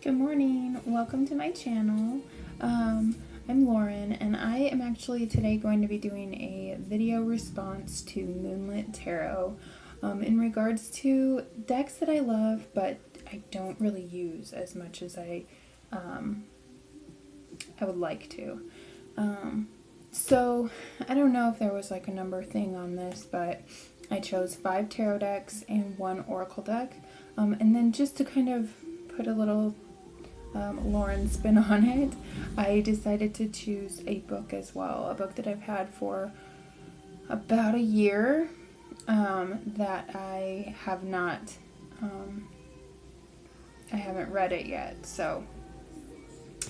Good morning, welcome to my channel. I'm Lauren and I am actually today going to be doing a video response to Moonlit Tarot in regards to decks that I love but I don't really use as much as I would like to. So I don't know if there was like a number thing on this, but I chose 5 tarot decks and 1 oracle deck, and then just to kind of put a little Lauren spin on it, I decided to choose a book as well, a book that I've had for about a year that I have not, I haven't read it yet. So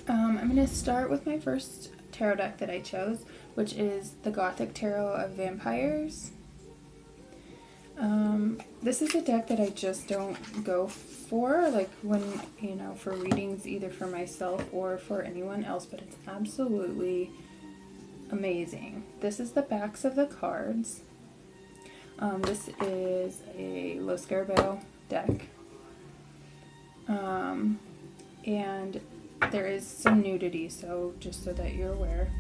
I'm going to start with my first tarot deck that I chose, which is the Gothic Tarot of Vampires. This is a deck that I just don't go for, like when, for readings either for myself or for anyone else, but it's absolutely amazing. This is the backs of the cards. This is a Lo Scarabeo deck. And there is some nudity, so just so that you're aware.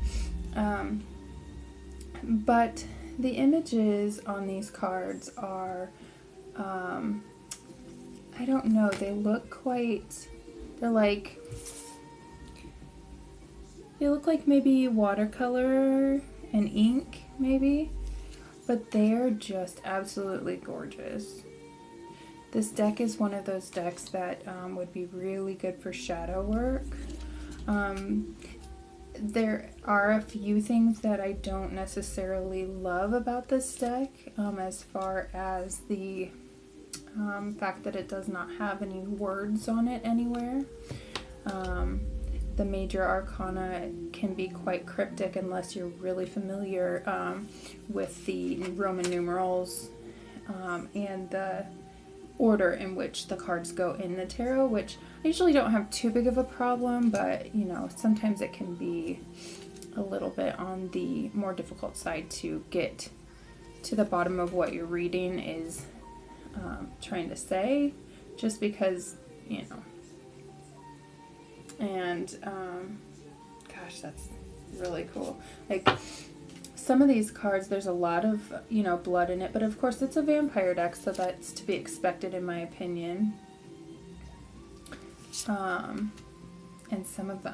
But the images on these cards are, I don't know, they look quite, they look like maybe watercolor and ink, maybe, but they're just absolutely gorgeous. This deck is one of those decks that would be really good for shadow work. There are a few things that I don't necessarily love about this deck, as far as the fact that it does not have any words on it anywhere. The major arcana can be quite cryptic unless you're really familiar with the Roman numerals and the order in which the cards go in the tarot, which I usually don't have too big of a problem, but sometimes it can be a little bit on the more difficult side to get to the bottom of what you're reading is trying to say, just because, and gosh, that's really cool. Like, some of these cards, there's a lot of, blood in it, but of course it's a vampire deck, so that's to be expected in my opinion. And some of the,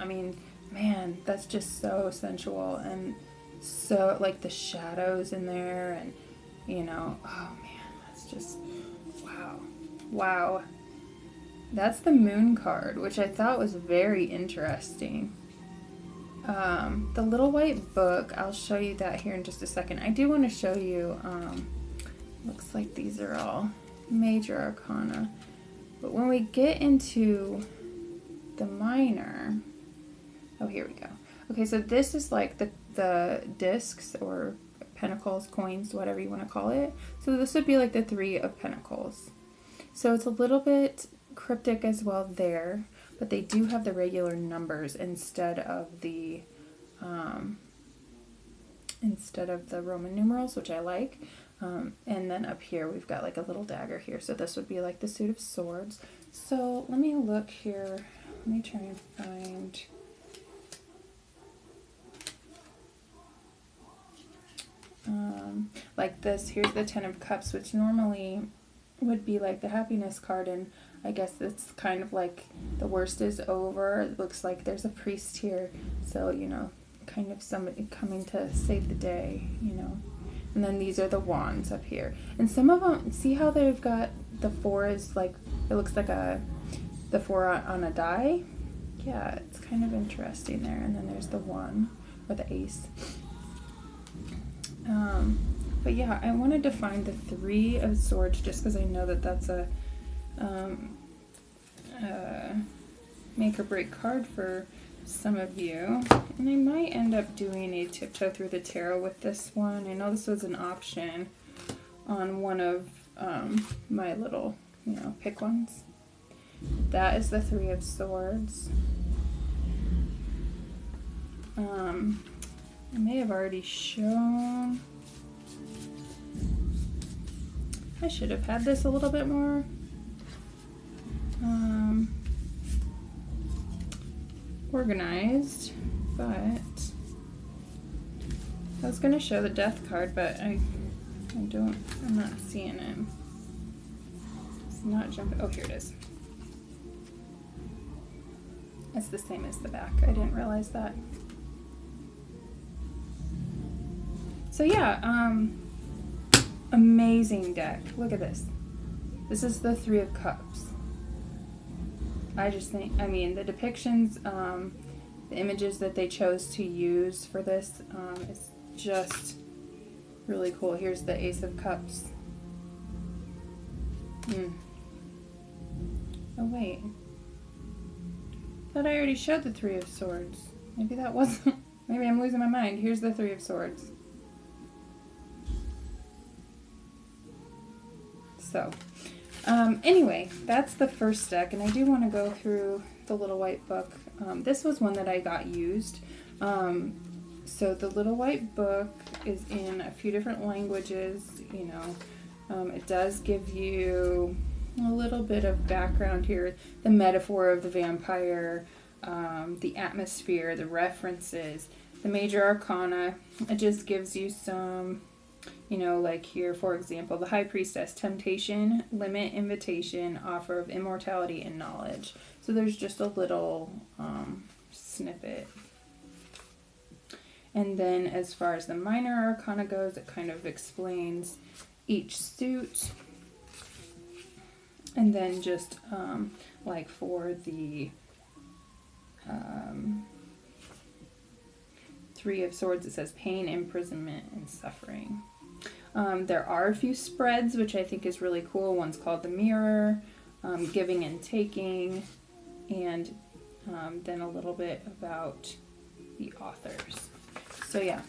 man, that's just so sensual, and so, like, the shadows in there, and, oh man, that's just, wow. Wow. That's the moon card, which I thought was very interesting. The little white book, I'll show you that here in just a second. I do want to show you, looks like these are all major arcana. But when we get into the minor, oh, here we go. Okay, so this is like the discs or pentacles, coins, whatever you want to call it. So this would be like the 3 of Pentacles. So it's a little bit cryptic as well there, but they do have the regular numbers instead of the Roman numerals, which I like. And then up here we've got like a little dagger here, so this would be like the suit of swords. So let me look here. Let me try and find. Like this, here's the 10 of Cups, which normally would be like the happiness card, and I guess it's kind of like the worst is over. It looks like there's a priest here, so kind of somebody coming to save the day, and then these are the wands up here, and some of them, see how they've got the 4 is like, it looks like the 4 on a die. Yeah, it's kind of interesting there. And then there's the 1 or the ace. But yeah, I wanted to find the 3 of Swords just because I know that that's a make or break card for some of you. And I might end up doing a tiptoe through the tarot with this one. I know this was an option on one of my little, pick ones. That is the 3 of Swords. I may have already shown. I should have had this a little bit more. organized, but I was gonna show the death card, but I'm not seeing it. It's not jumping. Oh, here it is. It's the same as the back. I didn't realize that. So yeah, amazing deck. Look at this. This is the Three of Cups. I just think, I mean, the depictions, the images that they chose to use for this is just really cool. Here's the Ace of Cups. Oh wait. Thought I already showed the Three of Swords. Maybe that wasn't, maybe I'm losing my mind. Here's the Three of Swords. So, anyway, that's the first deck, and I do want to go through the Little White Book. This was one that I got used. So the Little White Book is in a few different languages, you know. It does give you a little bit of background here, the metaphor of the vampire, the atmosphere, the references, the major arcana. It just gives you some, you know, like here, for example, the High Priestess, temptation, limit, invitation, offer of immortality, and knowledge. So there's just a little snippet. And then as far as the minor arcana goes, it kind of explains each suit. And then just like for the Three of Swords, it says pain, imprisonment, and suffering. There are a few spreads, which I think is really cool. One's called the Mirror, giving and taking, and then a little bit about the authors. So yeah,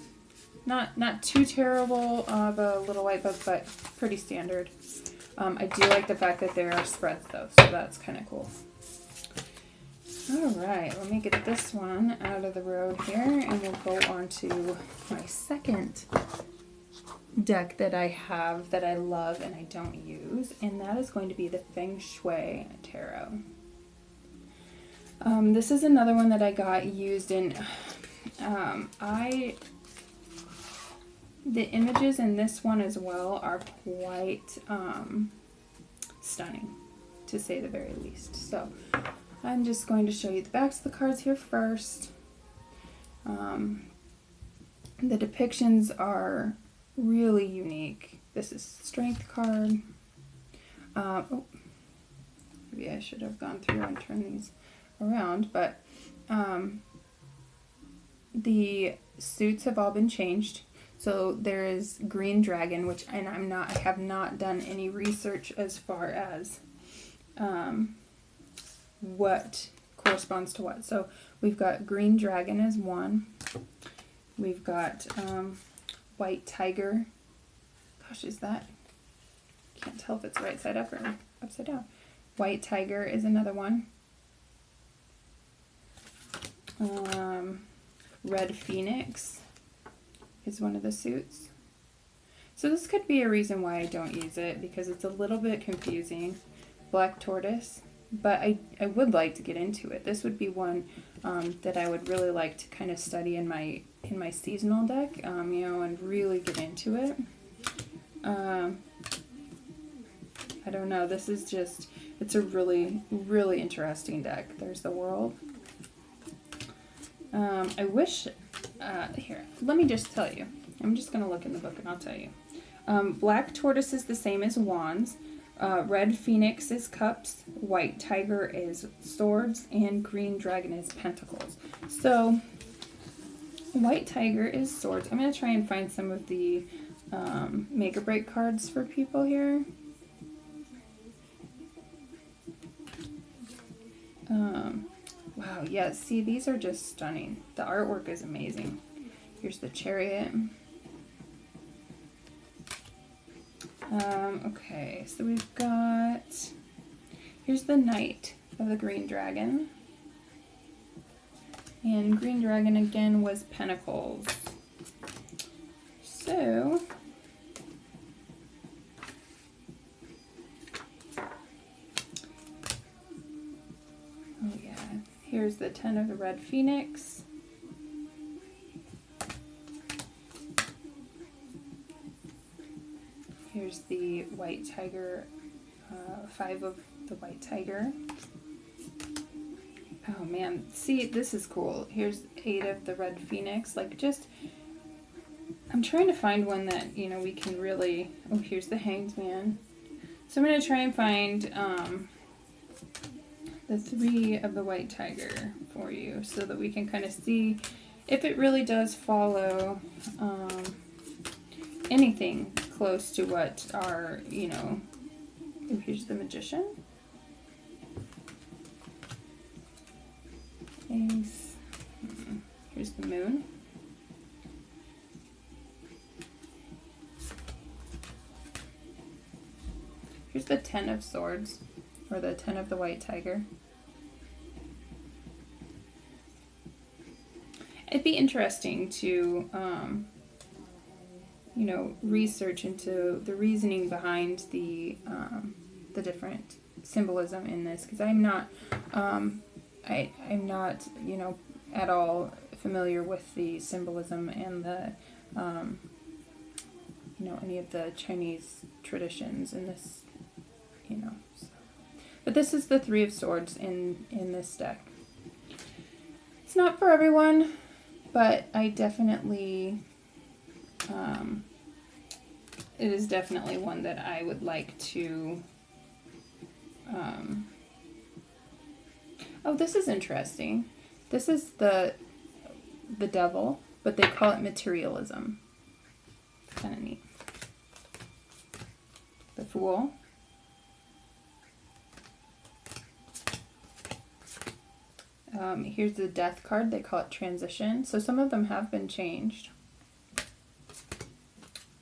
not too terrible of a Little White Book, but pretty standard. I do like the fact that there are spreads though, so that's kind of cool. Alright, let me get this one out of the road here, and we'll go on to my second deck that I have that I love and I don't use, and that is going to be the Feng Shui Tarot. This is another one that I got used in. The images in this one as well are quite stunning, to say the very least. So I'm just going to show you the backs of the cards here first. The depictions are really unique. This is Strength card. Oh, maybe I should have gone through and turned these around, but the suits have all been changed. So there is Green Dragon, which, and I have not done any research as far as what corresponds to what. So we've got Green Dragon as one. We've got White Tiger. Gosh, is that? Can't tell if it's right side up or upside down. White Tiger is another one. Red Phoenix is one of the suits. So this could be a reason why I don't use it, because it's a little bit confusing. Black Tortoise, but I would like to get into it. This would be one that I would really like to kind of study in my seasonal deck, you know, and really get into it. I don't know, this is just, it's a really, really interesting deck. There's the World. I wish, here, let me just tell you. I'm just going to look in the book and I'll tell you. Black Tortoise is the same as Wands. Red Phoenix is Cups. White Tiger is Swords. And Green Dragon is Pentacles. So, White Tiger is Swords. I'm going to try and find some of the make or break cards for people here. Wow, yeah, see, these are just stunning. The artwork is amazing. Here's the Chariot. Okay, so we've got, here's the Knight of the Green Dragon. And Green Dragon again was Pentacles. So, oh yeah, Here's the 10 of the red phoenix. Here's the white tiger, 5 of the white tiger. Oh man, see, this is cool. Here's 8 of the red phoenix. Like, just, I'm trying to find one that, you know, we can really, oh, here's the hanged man. So I'm going to try and find the 3 of the white tiger for you so that we can kind of see if it really does follow anything close to what our, you know, oh, here's the magician. Ace. Here's the moon. Here's the 10 of swords, or the 10 of the white tiger. It'd be interesting to, you know, research into the reasoning behind the different symbolism in this, because I'm not, I'm not, you know, at all familiar with the symbolism and the, you know, any of the Chinese traditions in this, you know. So. But this is the 3 of swords in this deck. It's not for everyone, but I definitely, it is definitely one that I would like to, oh, this is interesting. This is the devil, but they call it materialism. Kind of neat. The Fool. Here's the Death card. They call it transition. So some of them have been changed.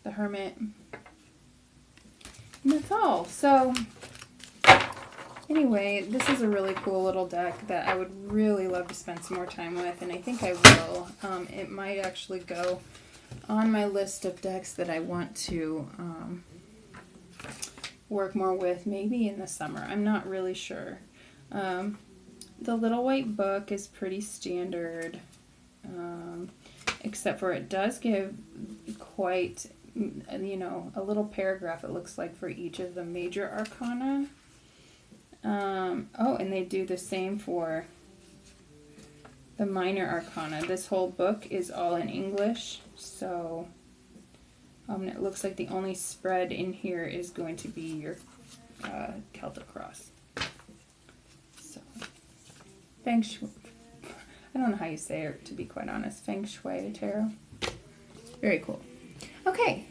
The Hermit. And that's all. So anyway, this is a really cool little deck that I would really love to spend some more time with, and I think I will. It might actually go on my list of decks that I want to work more with, maybe in the summer. I'm not really sure. The Little White Book is pretty standard, except for it does give quite, you know, a little paragraph, it looks like, for each of the major arcana. Oh, and they do the same for the minor arcana. This whole book is all in English, so it looks like the only spread in here is going to be your Celtic Cross. So, Feng Shui. I don't know how you say it, to be quite honest. Feng Shui Tarot. Very cool. Okay,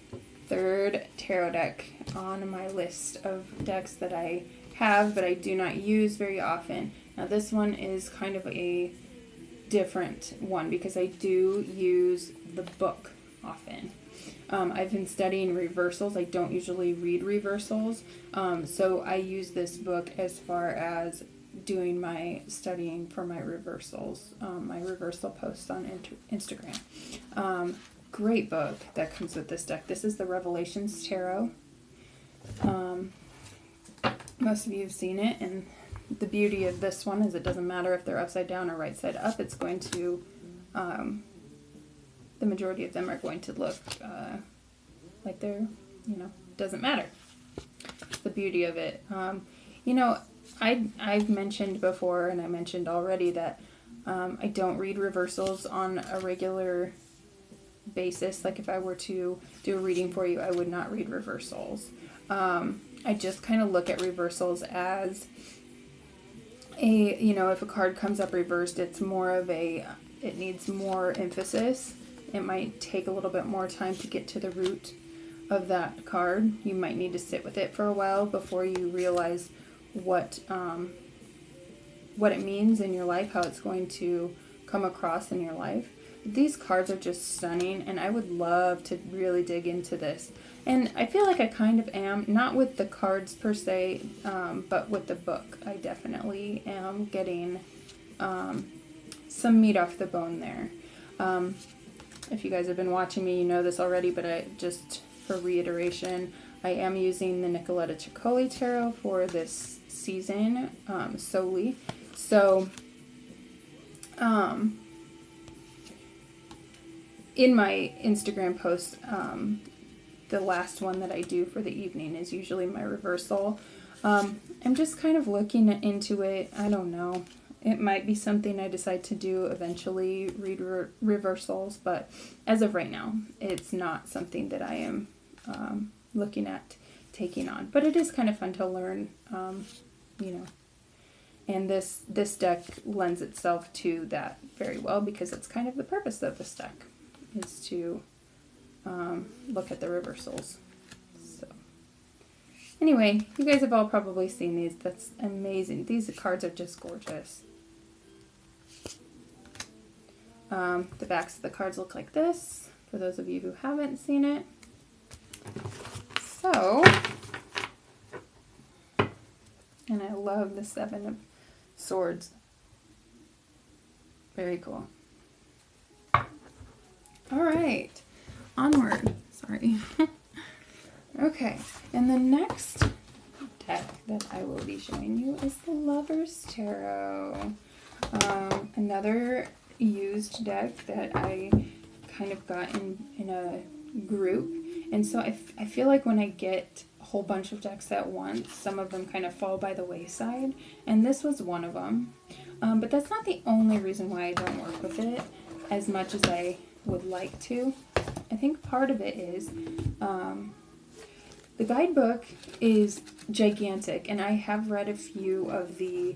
3rd tarot deck on my list of decks that I have, but I do not use very often. Now this one is kind of a different one because I do use the book often. I've been studying reversals. I don't usually read reversals, so I use this book as far as doing my studying for my reversals, my reversal posts on Instagram. Great book that comes with this deck. This is the Revelations Tarot. Most of you have seen it, and the beauty of this one is it doesn't matter if they're upside down or right side up. It's going to, the majority of them are going to look like they're, you know, doesn't matter. The beauty of it. You know, I've mentioned before, and I mentioned already, that I don't read reversals on a regular basis. Like if I were to do a reading for you, I would not read reversals. I just kind of look at reversals as a, you know, if a card comes up reversed, it's more of a, it needs more emphasis. It might take a little bit more time to get to the root of that card. You might need to sit with it for a while before you realize what it means in your life, how it's going to come across in your life. These cards are just stunning, and I would love to really dig into this. And I feel like I kind of am, not with the cards per se, but with the book. I definitely am getting some meat off the bone there. If you guys have been watching me, you know this already, but just for reiteration, I am using the Nicoletta Ciccoli Tarot for this season solely. So in my Instagram post, the last one that I do for the evening is usually my reversal. I'm just kind of looking into it. I don't know. It might be something I decide to do eventually, read reversals, but as of right now, it's not something that I am looking at taking on. But it is kind of fun to learn, you know. And this deck lends itself to that very well because it's kind of the purpose of this deck, is to look at the reversals. So anyway, you guys have all probably seen these. That's amazing. These cards are just gorgeous. The backs of the cards look like this, for those of you who haven't seen it. So, and I love the Seven of Swords. Very cool. Alright, onward. Sorry. Okay, and the next deck that I will be showing you is the Lover's Tarot. Another used deck that I kind of got in a group, and so I feel like when I get a whole bunch of decks at once, some of them kind of fall by the wayside, and this was one of them. But that's not the only reason why I don't work with it as much as I would like to. I think part of it is the guidebook is gigantic, and I have read a few of the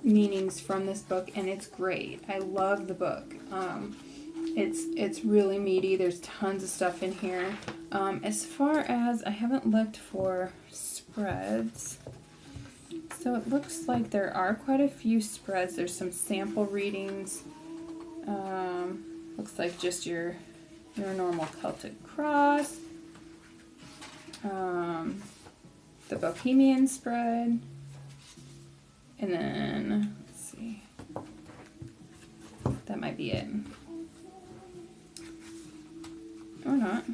meanings from this book, and it's great. I love the book. It's really meaty. There's tons of stuff in here. As far as, I haven't looked for spreads, so it looks like there are quite a few spreads. There's some sample readings. Looks like just your normal Celtic cross. The Bohemian spread. And then, let's see, that might be it. Or not.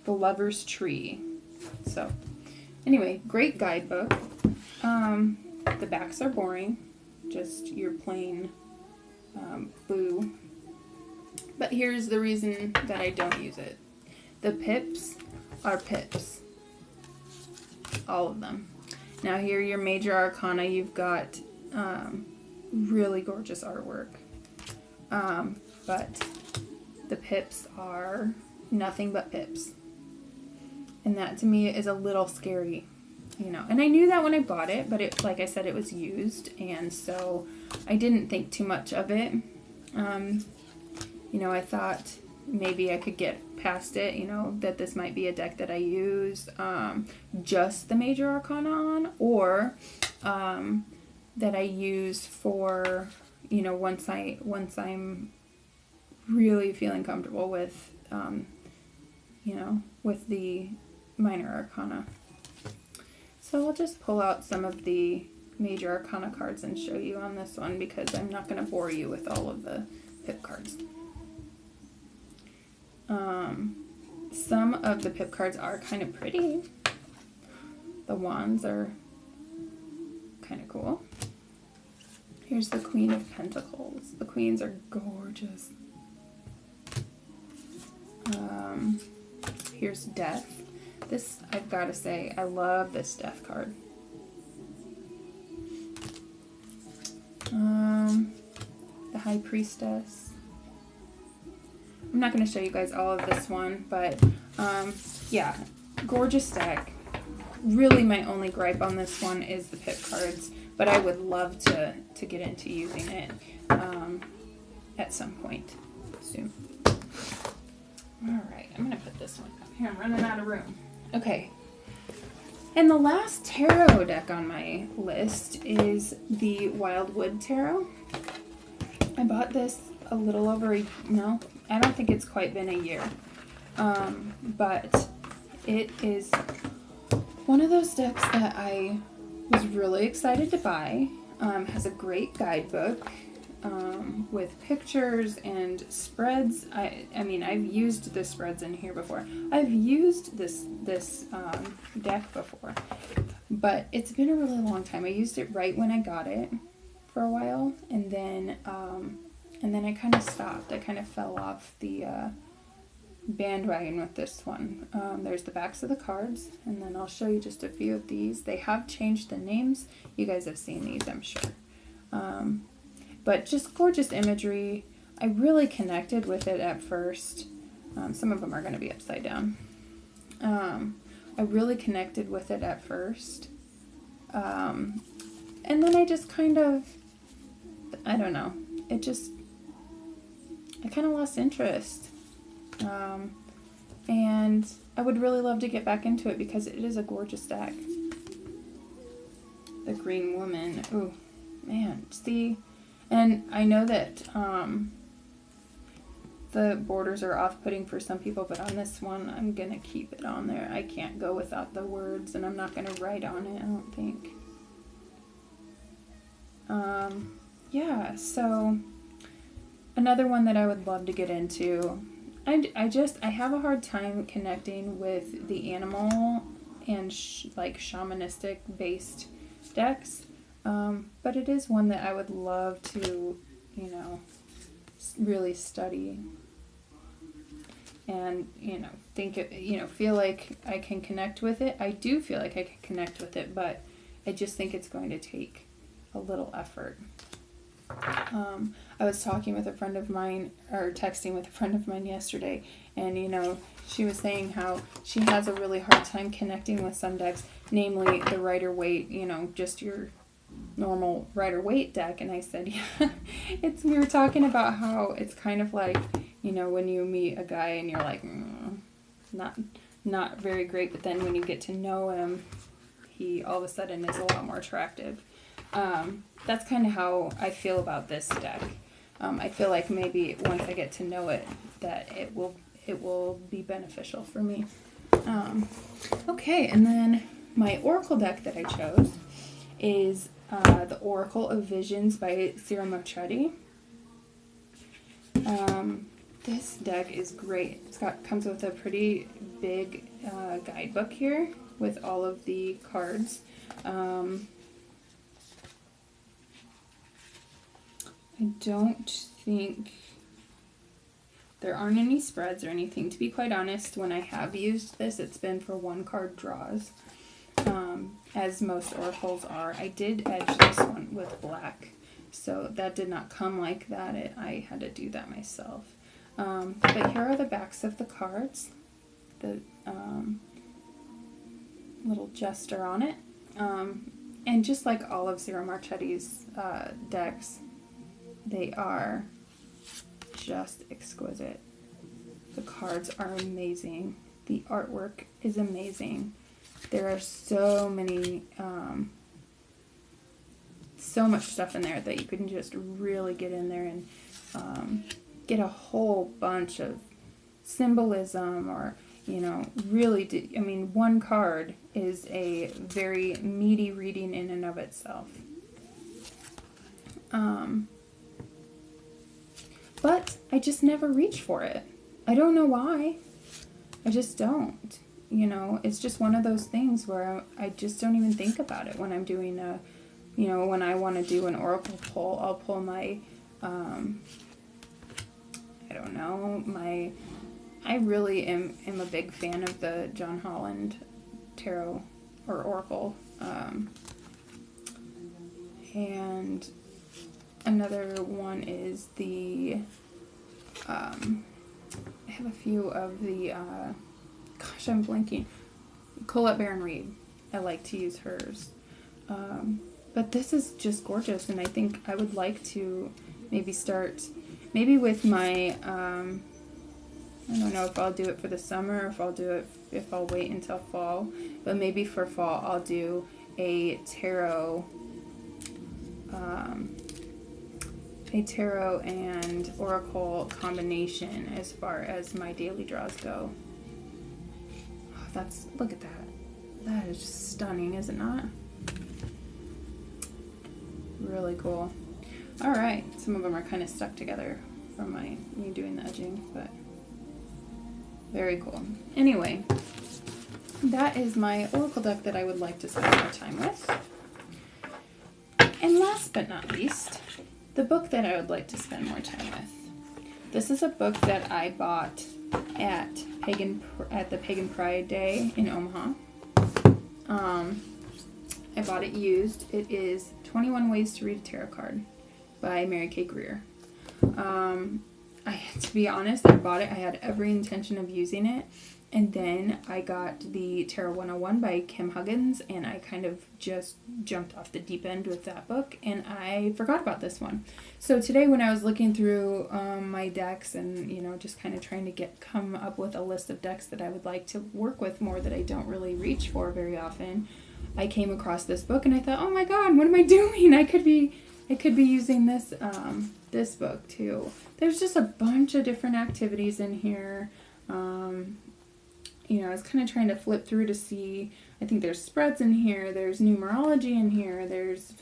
The Lover's Tree. So, anyway, great guidebook. The backs are boring. Just your plain blue. But here's the reason that I don't use it. The pips are pips. All of them. Now here, your major arcana, you've got really gorgeous artwork. But the pips are nothing but pips. And that to me is a little scary, you know. And I knew that when I bought it, but it, like I said, it was used, and so I didn't think too much of it. You know, I thought maybe I could get past it, you know, that this might be a deck that I use just the major arcana on, or that I use for, you know, once I'm really feeling comfortable with, you know, with the minor arcana. So I'll just pull out some of the major arcana cards and show you on this one, because I'm not going to bore you with all of the pip cards. Some of the pip cards are kind of pretty. The wands are kind of cool. Here's the Queen of Pentacles. The queens are gorgeous. Here's Death. This, I've got to say, I love this Death card. The High Priestess. I'm not going to show you guys all of this one, but yeah, gorgeous deck. Really, my only gripe on this one is the pip cards, but I would love to get into using it at some point soon. Alright, I'm going to put this one up here. I'm running out of room. Okay. And the last tarot deck on my list is the Wildwood Tarot. I bought this a little over no, I don't think it's quite been a year. But it is one of those decks that I was really excited to buy. Has a great guidebook with pictures and spreads. I mean, I've used the spreads in here before. I've used this deck before. But it's been a really long time. I used it right when I got it for a while, and then I kind of stopped. I kind of fell off the bandwagon with this one. There's the backs of the cards, and then I'll show you just a few of these. They have changed the names. You guys have seen these, I'm sure. But just gorgeous imagery. I really connected with it at first. Some of them are going to be upside down. I really connected with it at first. And then I just kind of, I don't know, I kind of lost interest. And I would really love to get back into it because it is a gorgeous deck. The Green Woman. Ooh, man. See, and I know that the borders are off-putting for some people, but on this one, I'm going to keep it on there. I can't go without the words, and I'm not going to write on it, I don't think. Yeah, so another one that I would love to get into. I have a hard time connecting with the animal and like shamanistic based decks, but it is one that I would love to, you know, really study and, you know, feel like I can connect with it. I do feel like I can connect with it, but I just think it's going to take a little effort. I was talking with a friend of mine, or texting with a friend of mine yesterday, and, you know, she was saying how she has a really hard time connecting with some decks, namely the Rider-Waite, you know, just your normal Rider-Waite deck. And I said, yeah, we were talking about how it's kind of like, you know, when you meet a guy and you're like, not very great, but then when you get to know him, he all of a sudden is a lot more attractive. That's kind of how I feel about this deck. I feel like maybe once I get to know it, that it will be beneficial for me. Okay, and then my Oracle deck that I chose is the Oracle of Visions by Ciro Marchetti. This deck is great. Comes with a pretty big guidebook here with all of the cards. I don't think there aren't any spreads or anything. To be quite honest, when I have used this, it's been for one card draws, as most oracles are. I did edge this one with black, so that did not come like that. I had to do that myself. But here are the backs of the cards, the little jester on it, and just like all of Ciro Marchetti's decks, they are just exquisite. The cards are amazing. The artwork is amazing. There are so many, so much stuff in there that you can just really get in there and get a whole bunch of symbolism, or, you know, really, I mean, one card is a very meaty reading in and of itself. But I just never reach for it. I don't know why. I just don't. You know, it's just one of those things where I just don't even think about it when I'm doing you know, when I want to do an oracle pull, I'll pull my, I don't know, I really am a big fan of the John Holland tarot or oracle. And another one is the, I have a few of the, gosh, I'm blanking, Colette Baron Reed. I like to use hers. But this is just gorgeous, and I think I would like to maybe start, maybe with my, I don't know if I'll do it for the summer, or if I'll wait until fall, but maybe for fall I'll do a tarot and oracle combination as far as my daily draws go. Oh, look at that. That is just stunning, is it not? Really cool. Alright, some of them are kind of stuck together from me doing the edging, but very cool. Anyway, that is my oracle deck that I would like to spend more time with. And last but not least, the book that I would like to spend more time with. This is a book that I bought at the Pagan Pride Day in Omaha. I bought it used. It is 21 Ways to Read a Tarot Card by Mary Kay Greer. To be honest, I bought it. I had every intention of using it. And then I got the Tarot 101 by Kim Huggins, and I kind of just jumped off the deep end with that book, and I forgot about this one. So today when I was looking through my decks and, you know, just kind of trying to come up with a list of decks that I would like to work with more that I don't really reach for very often, I came across this book and I thought, oh my god, what am I doing? I could be using this this book too. There's just a bunch of different activities in here. You know, I was kind of trying to flip through to see, I think there's spreads in here, there's numerology in here, there's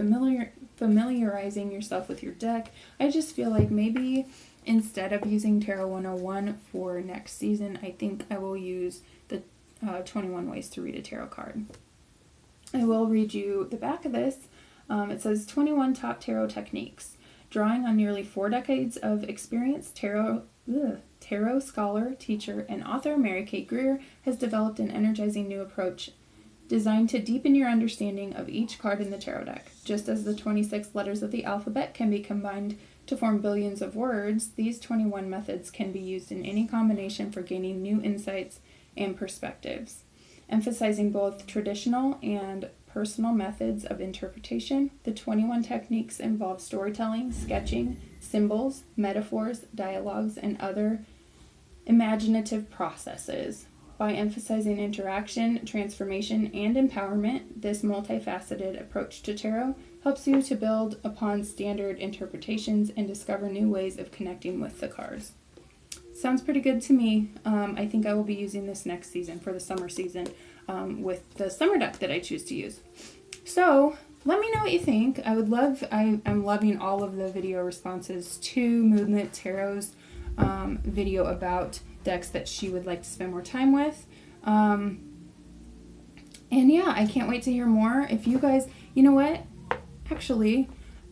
familiarizing yourself with your deck. I just feel like maybe instead of using Tarot 101 for next season, I think I will use the 21 Ways to Read a Tarot Card. I will read you the back of this. It says 21 Top Tarot Techniques. Drawing on nearly 4 decades of experience, tarot scholar, teacher, and author Mary Kay Greer has developed an energizing new approach designed to deepen your understanding of each card in the tarot deck. Just as the 26 letters of the alphabet can be combined to form billions of words, these 21 methods can be used in any combination for gaining new insights and perspectives. Emphasizing both traditional and personal methods of interpretation, the 21 techniques involve storytelling, sketching, symbols, metaphors, dialogues, and other imaginative processes. By emphasizing interaction, transformation, and empowerment, this multifaceted approach to tarot helps you to build upon standard interpretations and discover new ways of connecting with the cards. Sounds pretty good to me. I think I will be using this next season for the summer season with the summer deck that I choose to use. So let me know what you think. I'm loving all of the video responses to Moonlit Tarot's video about decks that she would like to spend more time with. And yeah, I can't wait to hear more. If you guys, you know what? Actually,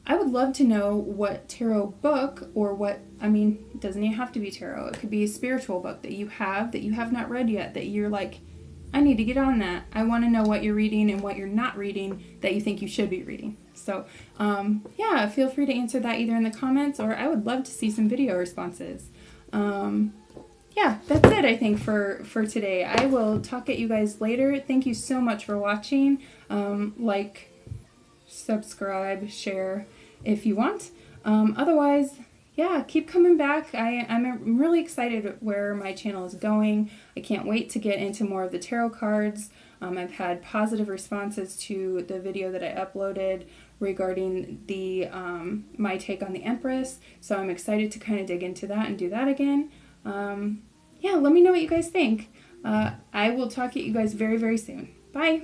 I would love to know what tarot book or it doesn't even have to be tarot. It could be a spiritual book that you have not read yet, that you're like, I need to get on that. I want to know what you're reading and what you're not reading that you think you should be reading. So, yeah, feel free to answer that either in the comments, or I would love to see some video responses. Yeah, that's it, I think, for today. I will talk at you guys later. Thank you so much for watching. Like, subscribe, share if you want. Otherwise, yeah, keep coming back. I'm really excited where my channel is going. I can't wait to get into more of the tarot cards. I've had positive responses to the video that I uploaded regarding the my take on the Empress, so I'm excited to kind of dig into that and do that again. Yeah, let me know what you guys think. I will talk to you guys very, very soon. Bye!